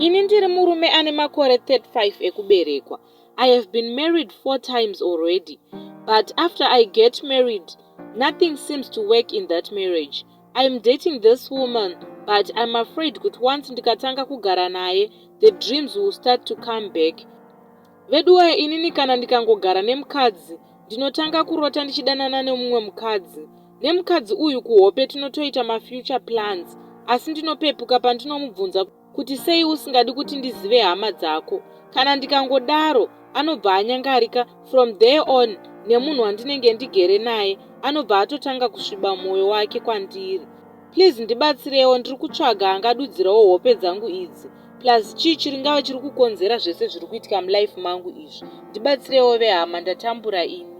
Ini ndiri murume ane makore 35 ekuberekwa. I have been married 4 times already, but after I get married, nothing seems to work in that marriage. I am dating this woman, but I'm afraid kuti once ndikatanga kugara naye, the dreams will start to come back. Veduwa inini kana ndikangogara nemukadzi, ndinotanga kurota ndichidanana nemumwe mukadzi. Nemukadzi uyu Kuhope tinotoita future plans, asi ndinopepuka pandinomubvunza kuti sei usingadi kuti ndizive hama dzako. Kana ndikangodaro, anobva anyangarika. From there on, nemunhu wandinenge ndigere naye, anobva atotanga kusviba mwoyo wake kwandiri. Please ndibatsirewo, ndiri kutsvaga angadudzirawo hope dzangu idzi. Plus chii chiringava chiri kukonzera zvese zviri kuitika mulife mangu izvi. Ndibatsirewo vehama, ndatambura ini.